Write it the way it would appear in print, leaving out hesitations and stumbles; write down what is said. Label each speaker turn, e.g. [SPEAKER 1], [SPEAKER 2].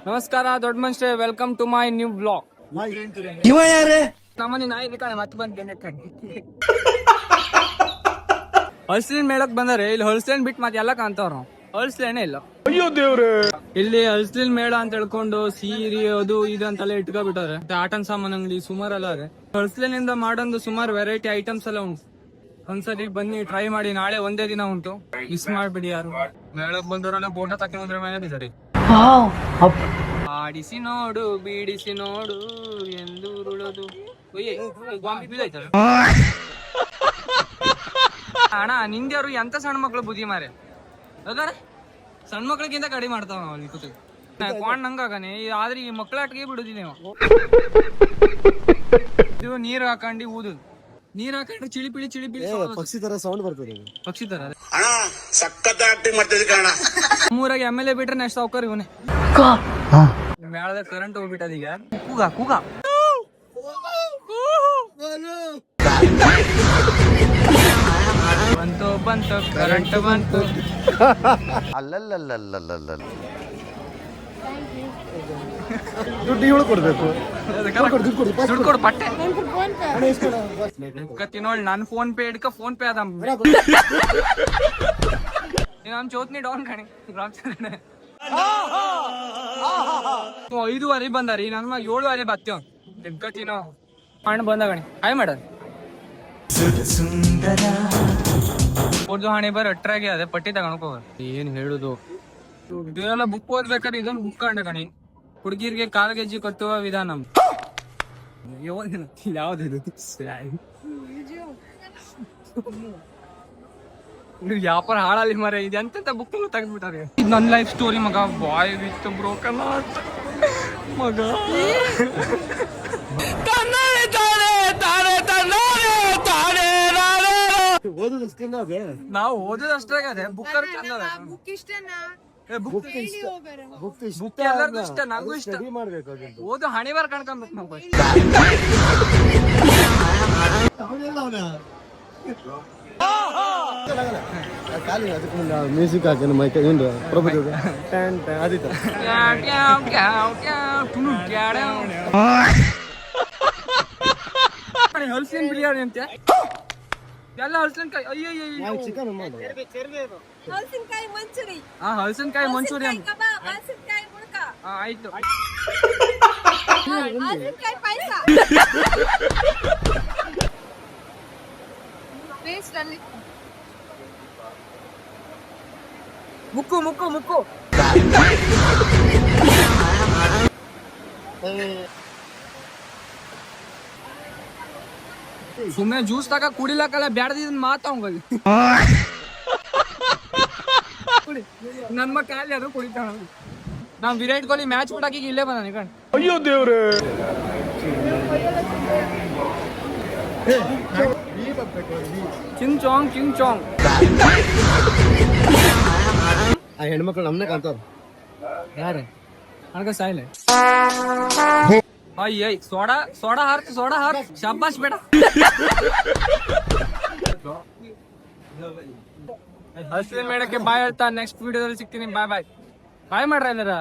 [SPEAKER 1] ನಮಸ್ಕಾರ ದೊಡ್ಡ ಮನುಷ್ಯ, welcome to my new blog.
[SPEAKER 2] ಇವ ಯಾರೇ
[SPEAKER 1] ನಮ್ಮನೆ ನಾಯಿ ಕಾಣೆ ಮತ್ತೆ ಬಂದು ಹಲ್ಸಿನ ಮೇಳಕ್ ಬಂದರೆ ಇಲ್ಲಿ ಹಲ್ಸಿನ ಬಿಟ್ಟು ಮತ್ತೆ ಎಲ್ಲ ಕಾಣ್ತಾವ್ರ. ಹಲ್ಸಿನೇ ಇಲ್ಲ.
[SPEAKER 2] ಅಯ್ಯೋ ದೇವ್ರೆ.
[SPEAKER 1] ಇಲ್ಲಿ ಹಲ್ಸಿನ ಮೇಳ ಅಂತ ಹೇಳ್ಕೊಂಡು ಸೀರೆ ಅದು ಇದು ಅಂತೆಲ್ಲ ಇಟ್ಕೊಬಿಟ್ಟಾರೆ. ಆಟನ್ ಸಾಮಾನ್ ಅಂಗಡಿ ಸುಮಾರೆಲ್ಲ ಇದೆ. ಹಲ್ಸಿನಿಂದ ಮಾಡೊಂದು ಸುಮಾರು ವೆರೈಟಿ ಐಟಮ್ಸ್ ಎಲ್ಲ ಉಂಟು. ಒಂದ್ಸರಿ ಬನ್ನಿ ಟ್ರೈ ಮಾಡಿ. ನಾಳೆ ಒಂದೇ ದಿನ ಉಂಟು, ಮಿಸ್ ಮಾಡ್ಬಿಡಿ ಯಾರು. ಮೇಳಕ್ ಬಂದವರೆಲ್ಲ ಬೋಟ ತಕೊಂಡ್ರೆ ಮೇಲೆ ಸರಿ. ಆಡಿಸಿ ನೋಡು ಬೀಡಿಸಿ ನೋಡು ಎಂದು ಉರುಳೋದು. ಅಣ್ಣ ನಿಂದ್ಯಾರು ಎಂತ ಸಣ್ಣ ಮಕ್ಳು ಬುದ್ಧಿ ಮಾರೆ ಅದಾರ. ಸಣ್ಣ ಮಕ್ಳಿಗಿಂತ ಕಡಿಮೆ ಮಾಡ್ತಾವ ಅಲ್ಲಿ ಕೂತು ಕೊಂಡ್ ಹಂಗಾಗನೆ. ಆದ್ರೆ ಈ ಮಕ್ಳ ಆಟಿಗೆ ಬಿಡುದಿಲ್ಲ ನೀವು. ಇದು ನೀರ್ ಹಾಕೊಂಡಿ ಊದುದು. ನೀರ್ ಹಾಕೊಂಡ್ರೆ ಚಿಳಿಪಿಳಿ ಚಿಳಿಪಿಳಿ
[SPEAKER 2] ಪಕ್ಷಿ ತರ ಸೌಂಡ್ ಬರ್ತದೆ.
[SPEAKER 1] ಪಕ್ಷಿ ತರ
[SPEAKER 3] ಸಖತ್ ಆಕ್ಟಿಂಗ್ ಮಾಡ್ತಿದ್ದೆ ಕಾರಣ.
[SPEAKER 1] ಮೂರಾಗ MLA ಬಿಟ್ರೆ ನೆಕ್ಸ್ಟ್ ಸಾವ್ಕಾರ ಇವನೇ. ಮೇಳದ ಕರೆಂಟ್ ಹೋಗ್ಬಿಟ್ಟದ ಈಗ. ಕೂಗ ಕೂಗ ಬಂತು ಬಂತು ಕರೆಂಟ್ ಬಂತು.
[SPEAKER 3] ಅಲ್ಲಲ್ಲಲ್ಲಲ್ಲಲ್ಲ
[SPEAKER 2] ದುಡ್ಡು ಇವಳು ಕೊಡ್ಬೇಕು.
[SPEAKER 1] ದುಡ್ಡು ಕೊಡು ಪಟ್ಟೆ ನೋಡಿ. ನಾನು ಫೋನ್ ಪೇ ಹಿಡ್ಕ ಫೋನ್ ಪೇ ಅದ ನಮ್ ಚೋತ್ನಿ ಡೌನ್ ಕಣಿ. 5:30 ಬಂದಾರಿ. ನನ್ ಮಗ 7:30 ಬರ್ತೇವ. ತಿನ್ಕತಿನೋ ಹಣ್ಣು ಬಂದ ಗಣಿ. ಹಾಯ್ ಮೇಡಮ್ ಅವ್ರದ್ದು ಹಣೆ ಬರ ಅಟ್ರಾಗಿ ಅದೇ ಪಟ್ಟಿ ತಗೊಳಕ್ ಹೋಗ. ಏನ್ ಹೇಳುದು ಇದೆಲ್ಲ ಬುಕ್ ಓದ್ಬೇಕಾದ್ರೆ ಇದೊಂದು ಬುಕ್ ಕಂಡ ಗಣಿ. ಹುಡುಗಿರ್ಗೆ ಕಾಲ್ಗೆಜ್ಜಿ ಕಟ್ಟುವ ವಿಧಾನ. ಯಾವ್ದು ವ್ಯಾಪಾರ ಹಾಳಲ್ಲಿ ಮರ. ಇದೆ ಅಂತ ಬುಕ್ ತೆಗೆದ್ಬಿಟ್ಟಾರೆ. ಇದು ನನ್ನ ಲೈಫ್ ಸ್ಟೋರಿ ಮಗ. ಬಾಯ್ ವಿತ್ ಬ್ರೋಕನ್ ಹಾರ್ಟ್ ಮಗ. ನಾವು ಓದೋದಷ್ಟಾಗ ಅದೇ ಬುಕ್ ಬುಕ್ ಎಲ್ಲರಿಗೂ ಇಷ್ಟ, ನನಗೂ ಇಷ್ಟ. ಓದು ಹಣೆ ಬಾರ ಕಣ್ಕೊಂಡ್ಬೇಕು ನಾವು.
[SPEAKER 2] ಮ್ಯೂಸಿಕ್ ಹಾಕಿ ಮೈಕ್ ಏನು ಪ್ರಭುದೇವ ಆದಿತ್ತ
[SPEAKER 1] ಹಲ್ಸಿನ ಬಿರಿಯಾನಿ ಅಂತ ಎಲ್ಲ ಹಲ್ಸಿನಕಾಯಿ. ಅಯ್ಯೋ
[SPEAKER 2] ಚಿಕನ್
[SPEAKER 1] ಹಲ್ಸಿನಕಾಯಿ ಮಂಚೂರಿಯನ್. ಆಯ್ತು ಮುಕ್ಕು ಮುಕ್ಕು ಮುಕ್ಕು. ಸುಮ್ಮನೆ ಜ್ಯೂಸ್ ತಕ ಕುಡಿಲಕ್ಕಲ್ಲ ಬ್ಯಾಡದಿದ್ ಮಾತಾವಂಗಲ್ಲಿ. ನಮ್ಮ ಕಾಲಿ ಅದು ಕುಡಿತಾಳ. ನಾವ್ ವಿರಾಟ್ ಕೊಹ್ಲಿ ಮ್ಯಾಚ್ ಬಿಡಾಕಿ ಇಲ್ಲೇ ಬಂದ ಕಣ್.
[SPEAKER 2] ಅಯ್ಯೋ ದೇವ್ರೆ.
[SPEAKER 1] ಚಿಂಗ್ ಚಾಂಗ್ ಚಿಂಗ್ ಚಾಂಗ್.
[SPEAKER 2] ಆ ಹೆಣ್ಮಕ್ಳು ನಮ್ನೆ ಕಾಣ್ತಾರ.
[SPEAKER 1] ಯಾರ ನನಗ ಸಾಯ್ಲೆ. ಅಯ್ಯ soda soda hearth soda hearth. ಶಾಬಾಷ್ ಬೇಡ. ಹಸಿರು ಮೇಡಕ್ಕೆ ಬಾಯ್ ಹೇಳ್ತಾ. ನೆಕ್ಸ್ಟ್ ವಿಡಿಯೋದಲ್ಲಿ ಸಿಗ್ತೀನಿ. ಬಾಯ್ ಬಾಯ್ ಬಾಯ್ ಮಾಡ್ರ ಎಲ್ಲರ.